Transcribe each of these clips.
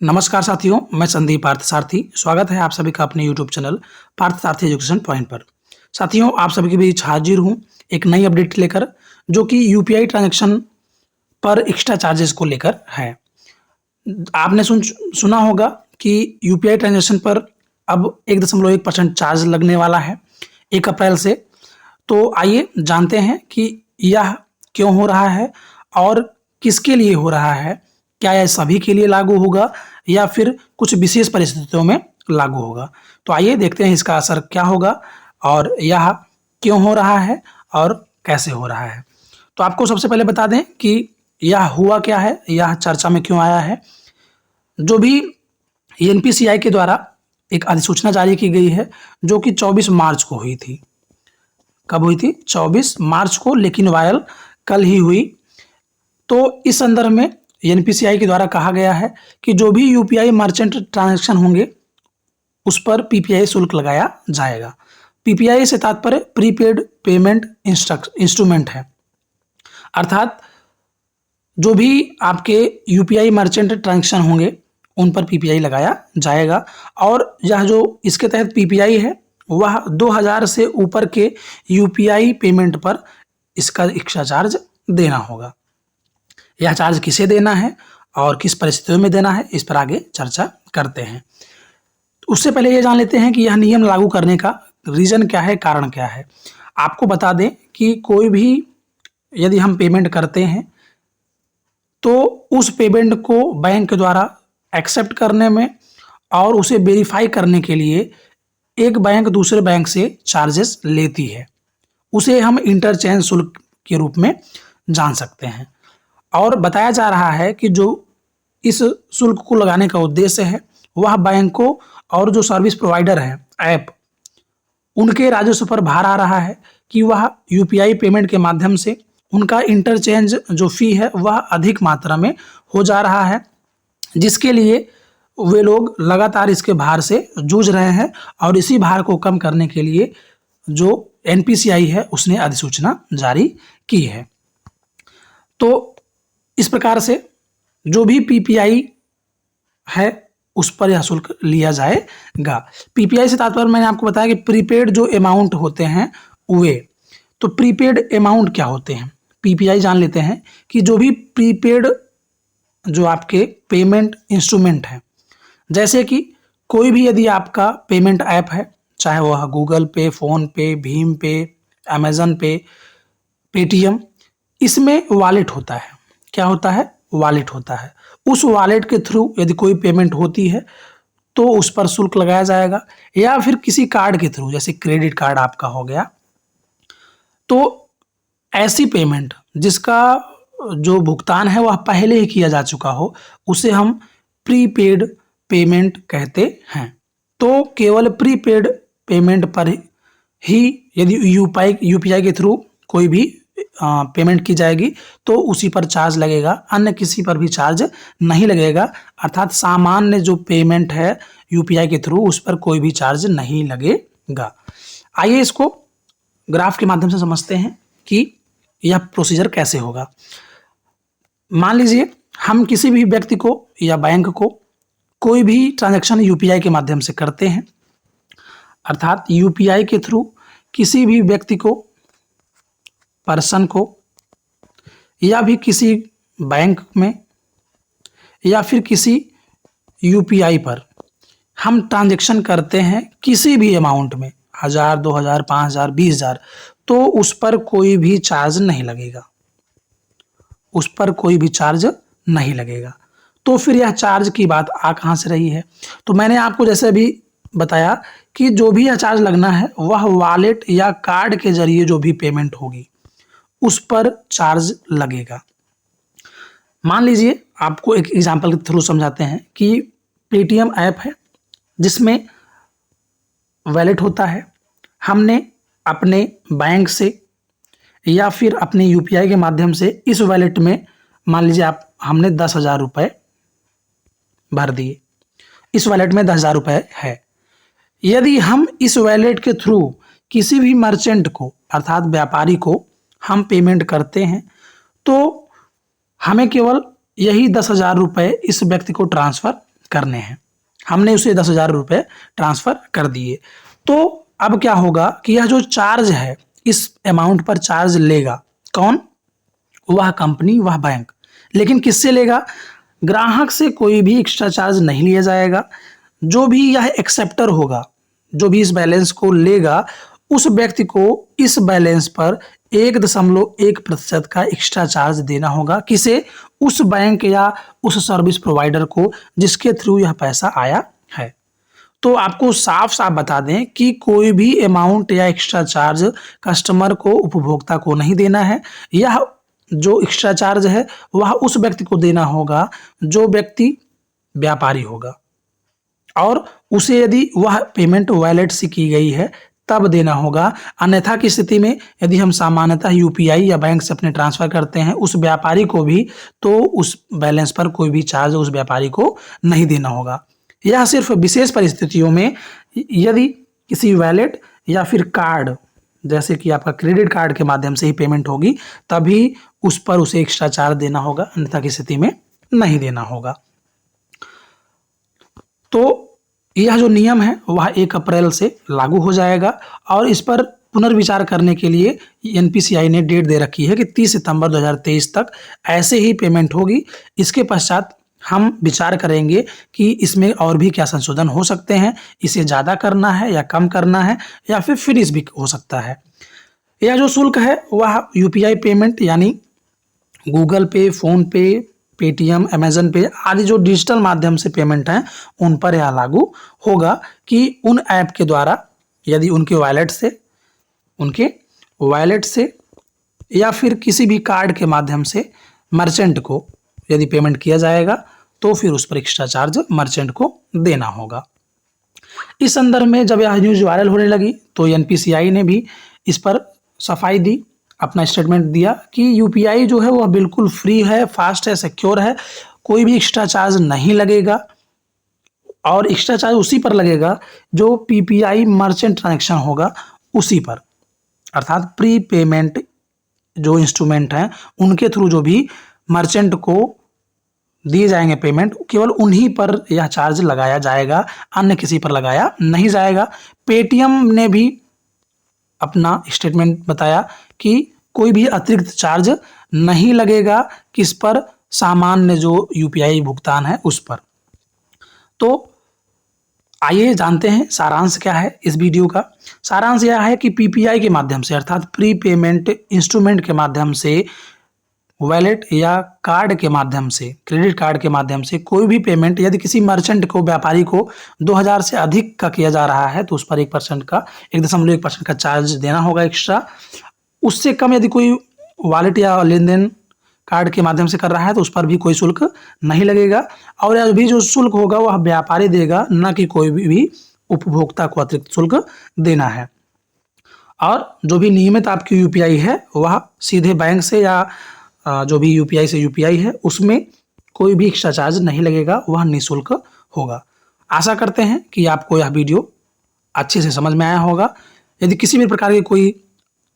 नमस्कार साथियों, मैं संदीप पार्थसारथी। स्वागत है आप सभी का अपने YouTube channel Parthasarathi education point पर। साथियों, आप सभी के बीच हाजिर हूँ एक नई अपडेट लेकर, जो कि यूपीआई ट्रांजैक्शन पर एक्स्ट्रा चार्जेस को लेकर है। आपने सुना होगा कि यूपीआई ट्रांजैक्शन पर अब 1.1% चार्ज लगने वाला है 1 अप्रैल से। तो आइए जानते हैं कि यह क्यों हो रहा है और किसके लिए हो रहा है। क्या यह सभी के लिए लागू होगा या फिर कुछ विशेष परिस्थितियों में लागू होगा। तो आइए देखते हैं इसका असर क्या होगा और यह क्यों हो रहा है और कैसे हो रहा है। तो आपको सबसे पहले बता दें कि यह हुआ क्या है, यह चर्चा में क्यों आया है। जो भी एनपीसीआई के द्वारा एक अधिसूचना जारी की गई है, जो कि 24 मार्च को हुई थी। कब हुई थी? 24 मार्च को, लेकिन वायरल कल ही हुई। तो इस संदर्भ में एनपीसीआई के द्वारा कहा गया है कि जो भी यूपीआई मर्चेंट ट्रांजैक्शन होंगे उस पर पीपीआई शुल्क लगाया जाएगा। पीपीआई से तात्पर्य प्रीपेड पेमेंट इंस्ट्रूमेंट है, अर्थात जो भी आपके यूपीआई मर्चेंट ट्रांजैक्शन होंगे उन पर पीपीआई लगाया जाएगा। और यह जो इसके तहत पीपीआई है वह 2000 से ऊपर के यूपीआई पेमेंट पर इसका एक्स्ट्रा चार्ज देना होगा। यह चार्ज किसे देना है और किस परिस्थितियों में देना है, इस पर आगे चर्चा करते हैं। उससे पहले ये जान लेते हैं कि यह नियम लागू करने का रीजन क्या है, कारण क्या है। आपको बता दें कि कोई भी यदि हम पेमेंट करते हैं तो उस पेमेंट को बैंक द्वारा एक्सेप्ट करने में और उसे वेरीफाई करने के लिए एक बैंक दूसरे बैंक से चार्जेस लेती है। उसे हम इंटरचेंज शुल्क के रूप में जान सकते हैं। और बताया जा रहा है कि जो इस शुल्क को लगाने का उद्देश्य है वह बैंकों और जो सर्विस प्रोवाइडर हैं ऐप, उनके राजस्व पर भार आ रहा है कि वह यूपीआई पेमेंट के माध्यम से उनका इंटरचेंज जो फी है वह अधिक मात्रा में हो जा रहा है, जिसके लिए वे लोग लगातार इसके भार से जूझ रहे हैं। और इसी भार को कम करने के लिए जो एनपीसीआई है उसने अधिसूचना जारी की है। तो इस प्रकार से जो भी पीपीआई है उस पर यह शुल्क लिया जाएगा। पीपीआई से तात्पर्य मैंने आपको बताया कि प्रीपेड जो अमाउंट होते हैं वे। तो प्रीपेड अमाउंट क्या होते हैं, पीपीआई जान लेते हैं कि जो भी प्रीपेड जो आपके पेमेंट इंस्ट्रूमेंट है, जैसे कि कोई भी यदि आपका पेमेंट ऐप है, चाहे वह गूगल पे, फोन पे, भीम पे, अमेजन पे, पेटीएम, इसमें वॉलेट होता है। क्या होता है? वॉलेट होता है। उस वॉलेट के थ्रू यदि कोई पेमेंट होती है तो उस पर शुल्क लगाया जाएगा, या फिर किसी कार्ड के थ्रू, जैसे क्रेडिट कार्ड आपका हो गया, तो ऐसी पेमेंट जिसका जो भुगतान है वह पहले ही किया जा चुका हो उसे हम प्रीपेड पेमेंट कहते हैं। तो केवल प्रीपेड पेमेंट पर ही यदि यूपीआई के थ्रू कोई भी पेमेंट की जाएगी तो उसी पर चार्ज लगेगा, अन्य किसी पर भी चार्ज नहीं लगेगा। अर्थात सामान्य जो पेमेंट है यूपीआई के थ्रू उस पर कोई भी चार्ज नहीं लगेगा। आइए इसको ग्राफ के माध्यम से समझते हैं कि यह प्रोसीजर कैसे होगा। मान लीजिए हम किसी भी व्यक्ति को या बैंक को कोई भी ट्रांजैक्शन यूपीआई के माध्यम से करते हैं, अर्थात यूपीआई के थ्रू किसी भी व्यक्ति को, पर्सन को, या भी किसी बैंक में या फिर किसी यूपीआई पर हम ट्रांजैक्शन करते हैं किसी भी अमाउंट में, 1000, 2000, 5000, 20000, तो उस पर कोई भी चार्ज नहीं लगेगा। उस पर कोई भी चार्ज नहीं लगेगा। तो फिर यह चार्ज की बात आ कहाँ से रही है? तो मैंने आपको जैसे अभी बताया कि जो भी यह चार्ज लगना है वह वॉलेट या कार्ड के जरिए जो भी पेमेंट होगी उस पर चार्ज लगेगा। मान लीजिए आपको एक एग्जांपल के थ्रू समझाते हैं कि पेटीएम ऐप है जिसमें वॉलेट होता है। हमने अपने बैंक से या फिर अपने यूपीआई के माध्यम से इस वॉलेट में, मान लीजिए हमने 10,000 रुपये भर दिए, इस वॉलेट में 10,000 रुपये है। यदि हम इस वॉलेट के थ्रू किसी भी मर्चेंट को, अर्थात व्यापारी को हम पेमेंट करते हैं तो हमें केवल यही 10,000 रुपये इस व्यक्ति को ट्रांसफ़र करने हैं। हमने उसे 10,000 रुपये ट्रांसफ़र कर दिए। तो अब क्या होगा कि यह जो चार्ज है, इस अमाउंट पर चार्ज लेगा कौन? वह कंपनी, वह बैंक। लेकिन किससे लेगा? ग्राहक से कोई भी एक्स्ट्रा चार्ज नहीं लिया जाएगा। जो भी यह एक्सेप्टर होगा, जो भी इस बैलेंस को लेगा, उस व्यक्ति को इस बैलेंस पर 1.1% का एक्स्ट्रा चार्ज देना होगा। किसे? उस बैंक या उस सर्विस प्रोवाइडर को जिसके थ्रू यह पैसा आया है। तो आपको साफ साफ बता दें कि कोई भी अमाउंट या एक्स्ट्रा चार्ज कस्टमर को, उपभोक्ता को नहीं देना है। यह जो एक्स्ट्रा चार्ज है वह उस व्यक्ति को देना होगा जो व्यक्ति व्यापारी होगा, और उसे यदि वह पेमेंट वॉलेट से की गई है तब देना होगा। अन्यथा की स्थिति में यदि हम सामान्यतः यूपीआई या बैंक से अपने ट्रांसफ़र करते हैं उस व्यापारी को भी, तो उस बैलेंस पर कोई भी चार्ज उस व्यापारी को नहीं देना होगा। यह सिर्फ विशेष परिस्थितियों में, यदि किसी वॉलेट या फिर कार्ड, जैसे कि आपका क्रेडिट कार्ड के माध्यम से ही पेमेंट होगी, तभी उस पर उसे एक्स्ट्रा चार्ज देना होगा, अन्यथा की स्थिति में नहीं देना होगा। तो यह जो नियम है वह 1 अप्रैल से लागू हो जाएगा, और इस पर पुनर्विचार करने के लिए एनपीसीआई ने डेट दे रखी है कि 30 सितंबर 2023 तक ऐसे ही पेमेंट होगी। इसके पश्चात हम विचार करेंगे कि इसमें और भी क्या संशोधन हो सकते हैं, इसे ज़्यादा करना है या कम करना है, या फिर फ्रीज भी हो सकता है। यह जो शुल्क है वह यूपीआई पेमेंट यानी गूगल पे, फ़ोन पे, पेटीएम, अमेज़न पे आदि जो डिजिटल माध्यम से पेमेंट हैं उन पर यह लागू होगा कि उन ऐप के द्वारा यदि उनके वॉलेट से या फिर किसी भी कार्ड के माध्यम से मर्चेंट को यदि पेमेंट किया जाएगा तो फिर उस पर एक्स्ट्रा चार्ज मर्चेंट को देना होगा। इस संदर्भ में जब यह न्यूज़ वायरल होने लगी तो एनपीसीआई ने भी इस पर सफाई दी, अपना स्टेटमेंट दिया कि यूपीआई जो है वह बिल्कुल फ्री है, फास्ट है, सिक्योर है, कोई भी एक्स्ट्रा चार्ज नहीं लगेगा, और एक्स्ट्रा चार्ज उसी पर लगेगा जो पीपीआई मर्चेंट ट्रांजैक्शन होगा उसी पर, अर्थात प्री पेमेंट जो इंस्ट्रूमेंट हैं उनके थ्रू जो भी मर्चेंट को दिए जाएंगे पेमेंट, केवल उन्हीं पर यह चार्ज लगाया जाएगा, अन्य किसी पर लगाया नहीं जाएगा। पेटीएम ने भी अपना स्टेटमेंट बताया कि कोई भी अतिरिक्त चार्ज नहीं लगेगा किस पर, सामान्य जो यूपीआई भुगतान है उस पर। तो आइए जानते हैं सारांश क्या है इस वीडियो का। सारांश यह है कि पीपीआई के माध्यम से, अर्थात प्री पेमेंट इंस्ट्रूमेंट के माध्यम से, वॉलेट या कार्ड के माध्यम से, क्रेडिट कार्ड के माध्यम से कोई भी पेमेंट यदि किसी मर्चेंट को, व्यापारी को 2000 से अधिक का किया जा रहा है तो उस पर 1% का चार्ज देना होगा एक्स्ट्रा। उससे कम यदि कोई वॉलेट या लेन देन कार्ड के माध्यम से कर रहा है तो उस पर भी कोई शुल्क नहीं लगेगा, और अभी जो शुल्क होगा वह व्यापारी देगा, न कि कोई भी उपभोक्ता को अतिरिक्त शुल्क देना है। और जो भी नियमित आपकी यूपीआई है वह सीधे बैंक से या जो भी यूपीआई से यूपीआई है उसमें कोई भी एक्स्ट्रा चार्ज नहीं लगेगा, वह निःशुल्क होगा। आशा करते हैं कि आपको यह वीडियो अच्छे से समझ में आया होगा। यदि किसी भी प्रकार की कोई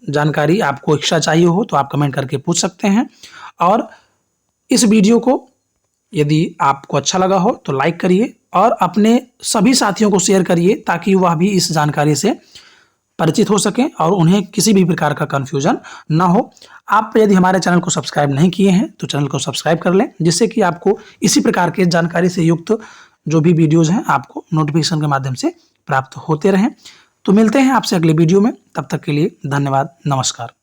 जानकारी आपको एक्स्ट्रा चाहिए हो तो आप कमेंट करके पूछ सकते हैं, और इस वीडियो को यदि आपको अच्छा लगा हो तो लाइक करिए और अपने सभी साथियों को शेयर करिए ताकि वह भी इस जानकारी से परिचित हो सकें और उन्हें किसी भी प्रकार का कन्फ्यूजन ना हो। आप यदि हमारे चैनल को सब्सक्राइब नहीं किए हैं तो चैनल को सब्सक्राइब कर लें, जिससे कि आपको इसी प्रकार के जानकारी से युक्त जो भी वीडियोज़ हैं आपको नोटिफिकेशन के माध्यम से प्राप्त होते रहें। तो मिलते हैं आपसे अगले वीडियो में, तब तक के लिए धन्यवाद, नमस्कार।